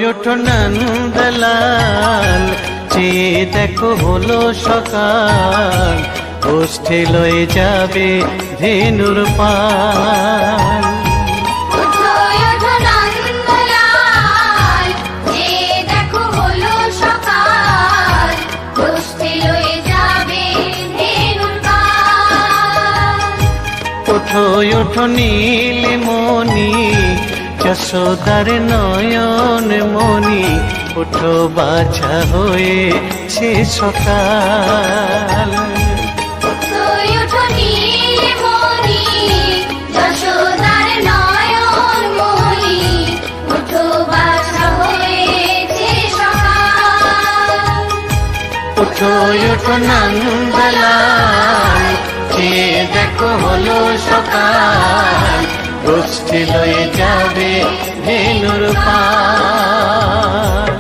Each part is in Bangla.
ওঠো নন্দলাল, চেয়ে দেখো হলো সকাল, গোষ্ঠী লয়ে যাবে ধেনুর পাল। ওঠো ওঠো নীলমণি, যশোদার নয়ন মণি, ওঠো বাছা হয়েছে সকাল। ওঠো ওঠো নন্দলাল, চেয়ে দেখো হলো সকাল, গোষ্ঠী লয়ে যাবে ধেনুর পাল।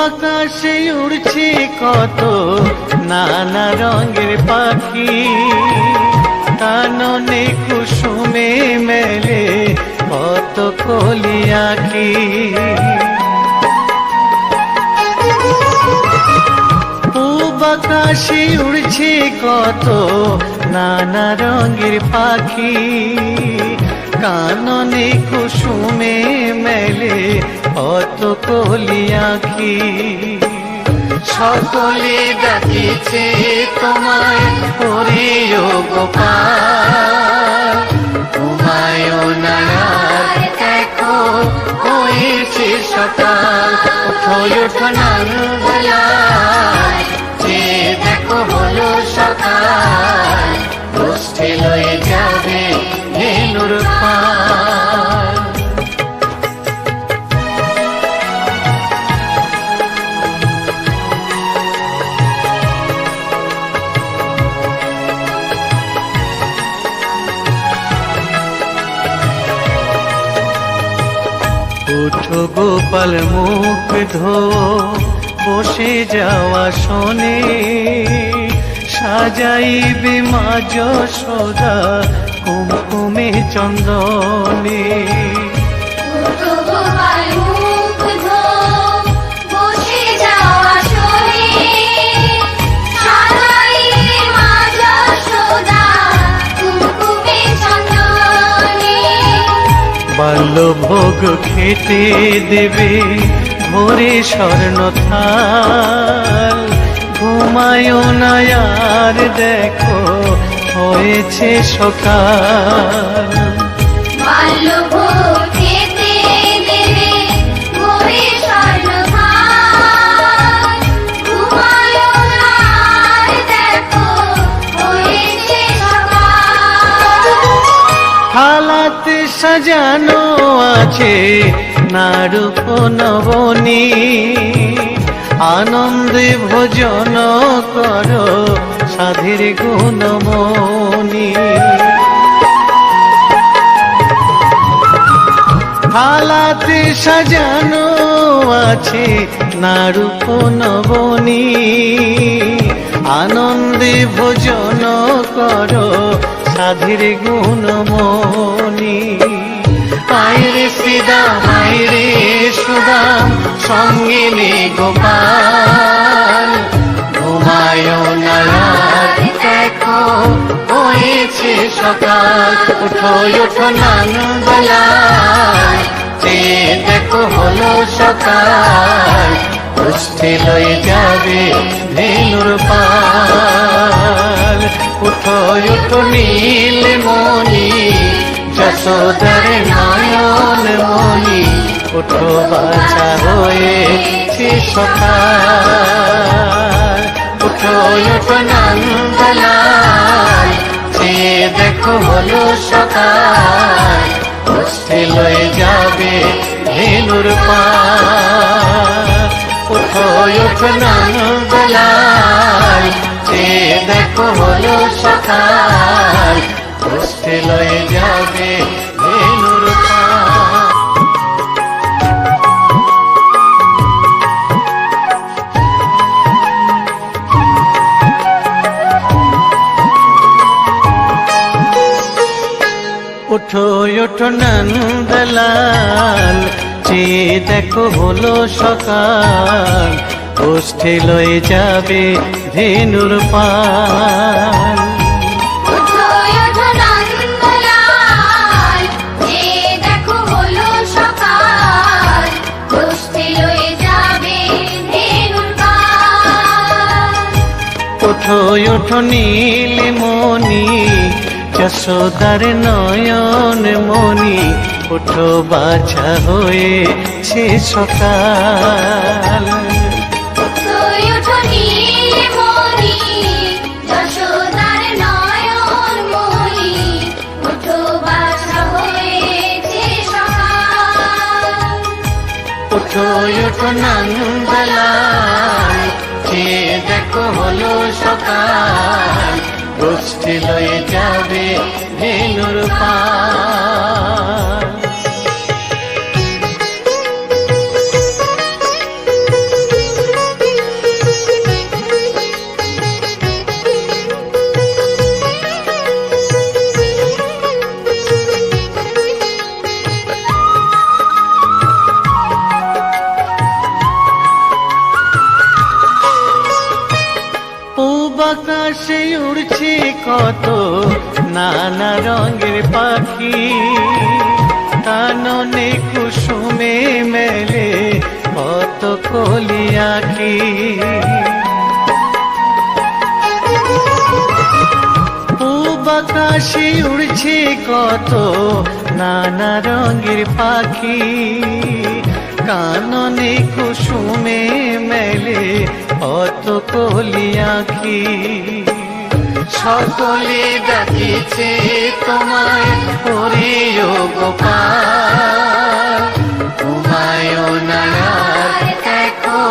আকাশে উড়ছে কত নানা রঙের পাখি, কাননে কুসুমে মেলে কত কলি আঁখি। পূব আকাশে উড়ছে কত নানা রঙের পাখি, কাননে কুসুমে মেলে কত কলি আঁখি। সকলে ডাকিছে তোমায় হরিও গোপাল, তোমায় নায়ার দেখো হয়েছে সকাল। ওঠো ওঠো নন্দলাল, চেয়ে দেখো হলো সকাল, গোষ্ঠী লয়ে যাবে ধেনুর পাল। ওঠো গোপাল মুখ ধো বসে যাওয়া শোনে, সাজাইবে মা যশোদা কুমকুমে চন্দনে। বাল্যভোগ খেতে দেবে ভোরে স্বর্ণ থাল, ঘুমায়ো না আর দেখো হয়েছে সকাল। বাল্যভোগ খেতে দেবে ভোরে স্বর্ণ থাল, ঘুমায়ো না আর দেখো হয়েছে সকাল। থালাতে সাজানো আছে নারূপ নবনী, আনন্দে ভোজন করো সাধের গুণমণি। থালাতে সাজানো আছে নারূপ নবনী, আনন্দে ভোজন করো সাধের গুণমণি। আইরে শ্রীদাম আইরে সুদাম, সঙ্গে নে গোপাল, ঘুমায়ো না আর দেখো হয়েছে সকাল। ওঠো ওঠো নন্দলাল, চেয়ে দেখো হলো সকাল, গোষ্ঠী লয়ে যাবে ধেনুর পাল। ওঠো ওঠো নীলমণি, যশোদার নয়ন মণি, ওঠো বাছা হয়েছে সকাল। ওঠো ওঠো নন্দলাল, চেয়ে দেখো হলো সকাল, গোষ্ঠী লয়ে যাবে ধেনুর পাল। ওঠো ওঠো নন্দলাল, চেয়ে দেখো হলো সকাল, ওঠো ওঠো নন্দলাল, চেয়ে দেখো হলো সকাল, ওষ্ঠে লয়ে যাবে ধেনুর পাল। ওঠো ওঠো নন্দলাল, যে দেখো হলো সকাল, ওষ্ঠে লয়ে যাবে ধেনুর পাল। ওঠো ওঠো নীলমণি, যশোদার নয়ন মণি, ওঠো বাছা হয়েছে সকাল। ওঠো ওঠো নীলমণি, যশোদার নয়ন মণি, ওঠো বাছা হয়েছে সকাল। ওঠো ওঠো নন্দলাল, চেয়ে দেখো হলো সকাল, গোষ্ঠী লয়ে যাবে ধেনুর পাল। আকাশে উড়ছে কত নানা রঙের পাখি, কাননে কুসুমে মেলে কত কলি আঁখি। পূব আকাশে উড়ছে কত নানা রঙের পাখি, কাননে কুসুমে মেলে কত কলি আঁখি। সকলে ডাকিছে তোমায় হরিও গোপাল, ঘুমায়ো না আর দেখো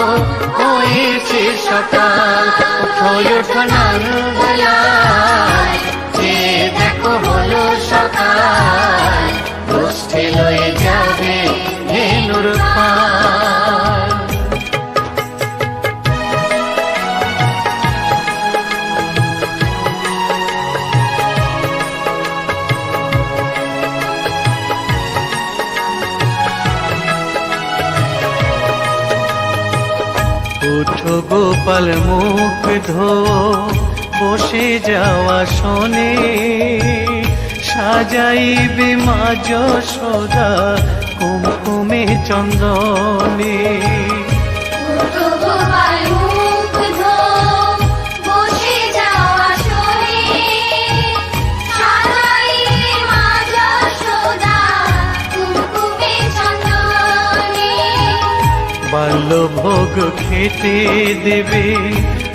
হয়েছে সকাল। ওঠো ওঠো নন্দলাল, যে দেখো হলো সকাল, গোষ্ঠী লয়ে যাবে ধেনুর পাল। ওঠো গোপাল মুখ ধো, বসে যাওয়া শোনে, সাজাইবে মা যশোদা কুমকুমে চন্দনে। ওঠো গোপাল মুখ ধো, বসে যাওয়া শোনে, সাজাইবে মা যশোদা কুমকুমে চন্দনে। বাল্যভোগ খেতে দেবে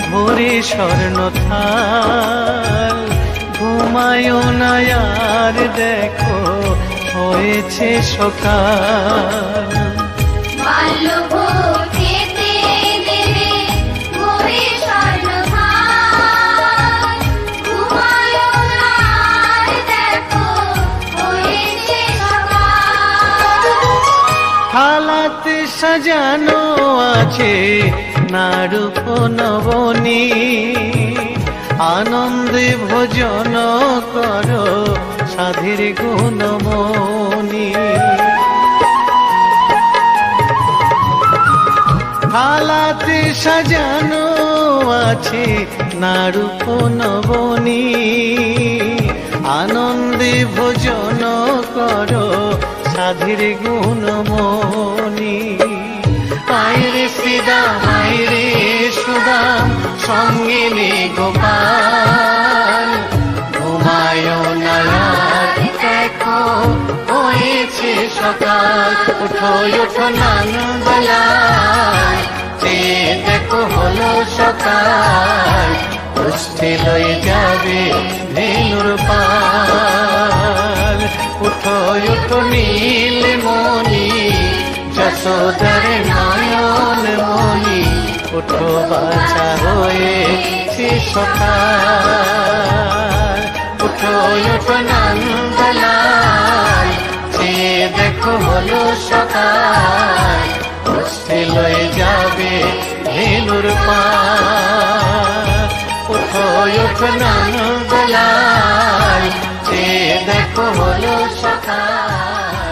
ভোরে স্বর্ণ থাল, ঘুমায়ো না আর দেখো হয়েছে সকাল। বাল্যভোগ খেতে দেবে ভোরে স্বর্ণ থাল, ঘুমায়ো না আর দেখো হয়েছে সকাল। থালাতে সাজানো আছে নারূপ নবনী, আনন্দে ভোজন করো সাধীর গুণমণি। থালাতে সাজানো আছে নারূপ নবনী, আনন্দে ভোজন করো সাধীর গুণমণি। আইরে শ্রীদাম আইরে সুদাম, সঙ্গে নে গোপাল, ঘুমায়ো না আর দেখো হয়েছে সকাল। ওঠো ওঠো নন্দলাল, যে দেখো হলো সকাল, গোষ্ঠী লয়ে যাবে ধেনুর পাল। ওঠো ওঠো নীলমণি, যশোদার নয়ন মণি, ওঠো বাছা হয়েছে সকাল। ওঠো ওঠো নন্দলাল, যে দেখো হলো সকাল, গোষ্ঠী লয়ে যাবে ধেনুর পাল। ওঠো ওঠো নন্দলাল, চেয়ে দেখো হলো সকাল।